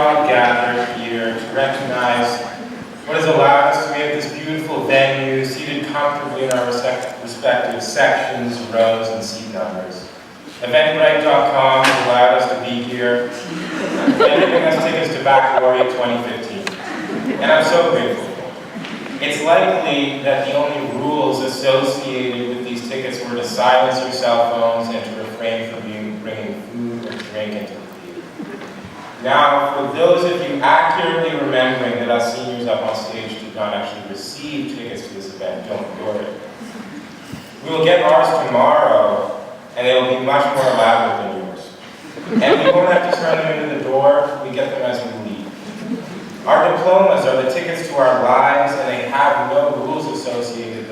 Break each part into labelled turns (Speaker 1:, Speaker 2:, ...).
Speaker 1: all gathered here to recognize what has allowed us to be at this beautiful venue, seated comfortably in our respective sections, rows, and seat numbers. Eventbrite.com has allowed us to be here and giving us tickets to Baccalaureate 2015. And I'm so grateful. It's likely that the only rules associated with these tickets were to silence your cell phones and to refrain from bringing food or drink into the theater. Now, for those of you accurately remembering that us seniors up on stage did not actually receive tickets to this event, don't worry. We will get ours tomorrow, and they will be much more elaborate than yours. And we won't have to turn them into the door, we get them as we leave. Our diplomas are the tickets to our lives, and they have no rules associated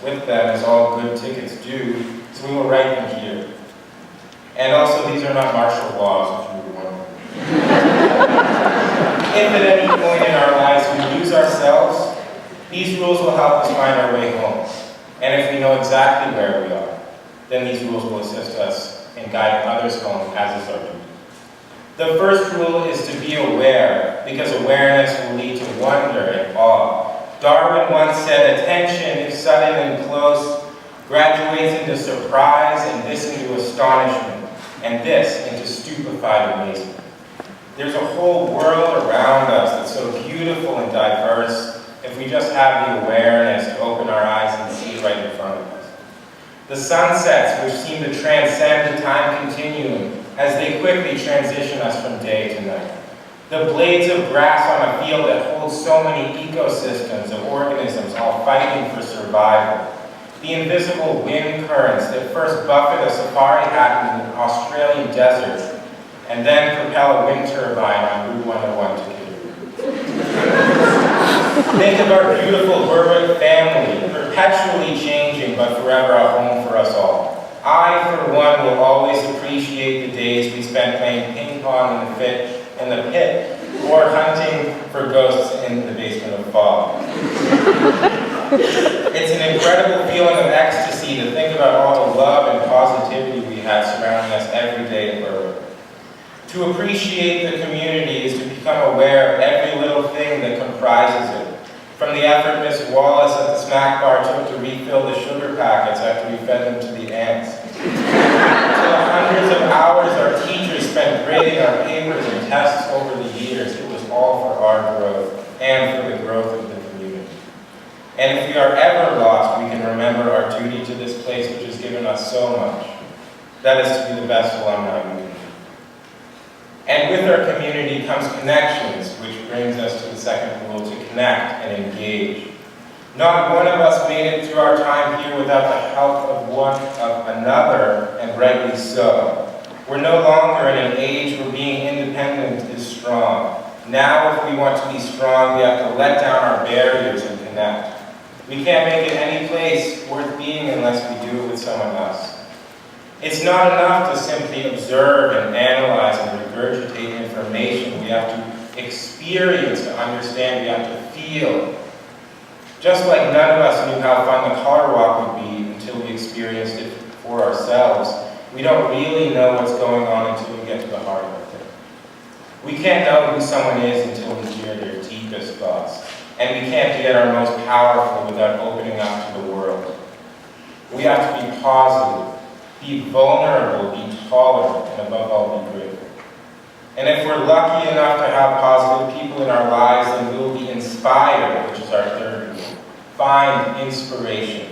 Speaker 1: with them, as all good tickets do, so we will write them here. And also, these are not martial laws, if you were wondering. If at any point in our lives we lose ourselves, these rules will help us find our way home. And if we know exactly where we are, then these rules will assist us in guiding others home, as is our duty. The first rule is to be aware, because awareness will lead to wonder and awe. Darwin once said, attention, if sudden and close, graduates into surprise, and this into astonishment, and this into stupefied amazement. There's a whole world around us that's so beautiful and diverse if we just have the awareness to open our eyes and see right in front of us. The sunsets, which seem to transcend the time continuum as they quickly transition us from day to night. The blades of grass on a field that holds so many ecosystems of organisms all fighting for survival. The invisible wind currents that first buffet a safari hat in an Australian desert and then propel a wind turbine on Route 101 to Kitchener. Think of our beautiful Berwick family, perpetually changing but forever a home for us all. I, for one, will always appreciate the days we spent playing ping pong in the pit or hunting for ghosts in the basement of fog. It's an incredible feeling of ecstasy to think about all the love and positivity we have surrounding us every day in Berwick. To appreciate the community is to become aware of every little thing that comprises it. From the effort Miss Wallace at the snack bar took to refill the sugar packets after we fed them to the ants. To the hundreds of hours our teachers spent grading our papers and tests over the years, it was all for our growth and for the growth of the community. And if we are ever lost, we can remember our duty to this place which has given us so much. That is to be the best alumni we can be. And with our community comes connections, which brings us to the second rule, to connect and engage. Not one of us made it through our time here without the help of another, and rightly so. We're no longer in an age where being independent is strong. Now, if we want to be strong, we have to let down our barriers and connect. We can't make it any place worth being unless we do it with someone else. It's not enough to simply observe and analyze and regurgitate information. We have to experience to understand. We have to feel. Just like none of us knew how fun the color walk would be until we experienced it for ourselves, we don't really know what's going on until we get to the heart of it. We can't know who someone is until we hear their deepest thoughts. And we can't get our most powerful without opening up to the world. We have to be positive. Be vulnerable, be tolerant, and above all, be grateful. And if we're lucky enough to have positive people in our lives, then we will be inspired, which is our third rule. Find inspiration.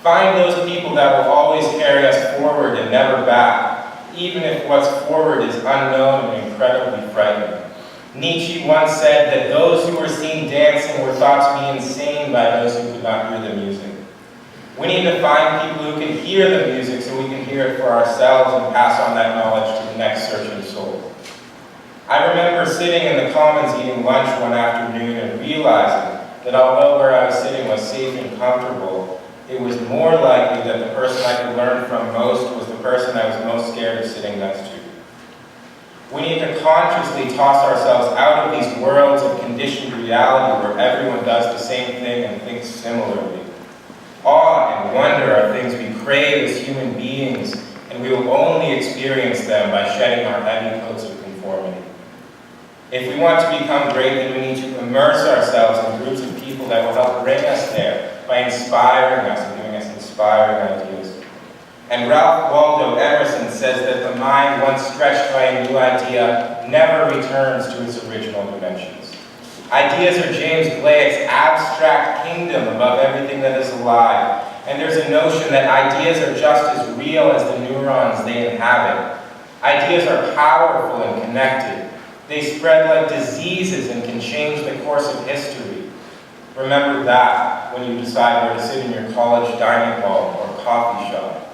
Speaker 1: Find those people that will always carry us forward and never back, even if what's forward is unknown and incredibly frightening. Nietzsche once said that those who were seen dancing were thought to be insane by those who could not hear the music. We need to find people who can hear the music so we can hear it for ourselves and pass on that knowledge to the next searching soul. I remember sitting in the Commons eating lunch one afternoon and realizing that although where I was sitting was safe and comfortable, it was more likely that the person I could learn from most was the person I was most scared of sitting next to. We need to consciously toss ourselves out of these worlds of conditioned reality where everyone does the same thing and thinks similarly. Awe and wonder are things we crave as human beings, and we will only experience them by shedding our heavy coats of conformity. If we want to become great, then we need to immerse ourselves in groups of people that will help bring us there by inspiring us and giving us inspiring ideas. And Ralph Waldo Emerson says that the mind, once stretched by a new idea, never returns to its original dimensions. Ideas are James Blake's abstract kingdom above everything that is alive. And there's a notion that ideas are just as real as the neurons they inhabit. Ideas are powerful and connected. They spread like diseases and can change the course of history. Remember that when you decide where to sit in your college dining hall or coffee shop.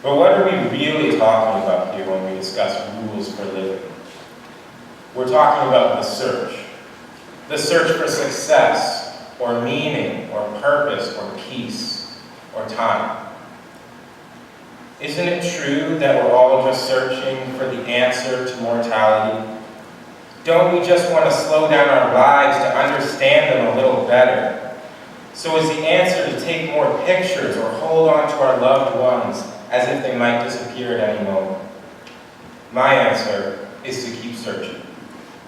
Speaker 1: But what are we really talking about here when we discuss rules for living? We're talking about the search for success, or meaning, or purpose, or peace, or time. Isn't it true that we're all just searching for the answer to mortality? Don't we just want to slow down our lives to understand them a little better? So is the answer to take more pictures or hold on to our loved ones as if they might disappear at any moment? My answer is to keep searching.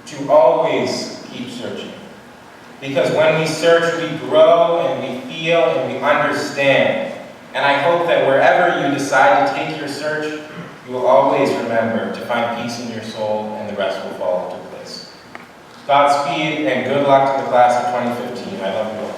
Speaker 1: To always keep searching. Because when we search, we grow and we feel and we understand. And I hope that wherever you decide to take your search, you will always remember to find peace in your soul, and the rest will fall into place. Godspeed and good luck to the class of 2015. I love you all.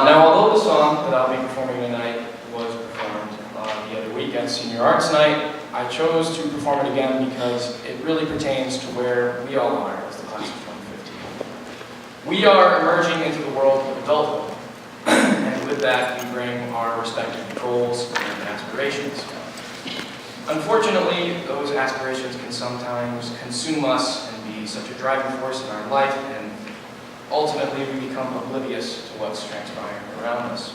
Speaker 2: Now, although the song that I'll be performing tonight was performed the other week at Senior Arts Night, I chose to perform it again because it really pertains to where we all are as the class of 2015. We are emerging into the world of adulthood, and with that we bring our respective goals and aspirations. Unfortunately, those aspirations can sometimes consume us and be such a driving force in our life, and ultimately we become oblivious to what's transpiring around us.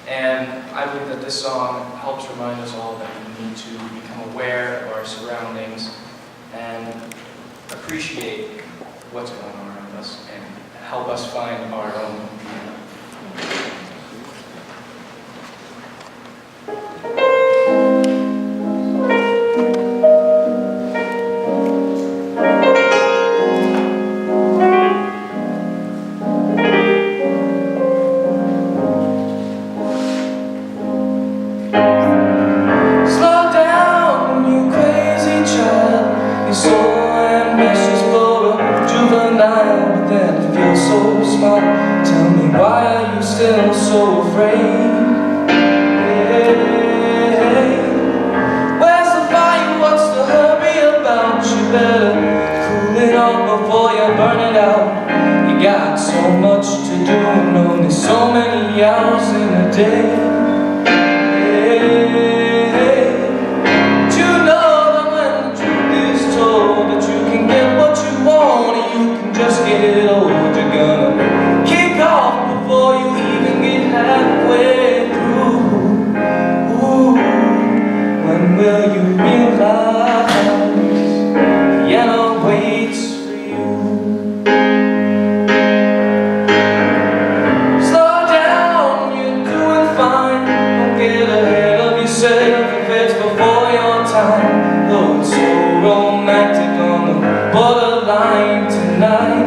Speaker 2: And I believe that this song helps remind us all that we need to become aware of our surroundings and appreciate what's going on around us and help us find our own meaning.
Speaker 3: So afraid. Where's the fire? What's the hurry about? You better cool it off before you burn it out. You got so much to do and only so many hours in a day. But you know that when the truth is told that you can get what you want and you can just get old, you're gonna kick off before you even get halfway through. Ooh, when will you realize Vienna waits for you? Slow down, you're doing fine. Don't get ahead of yourself if it's before your time. Though it's so romantic on the borderline tonight.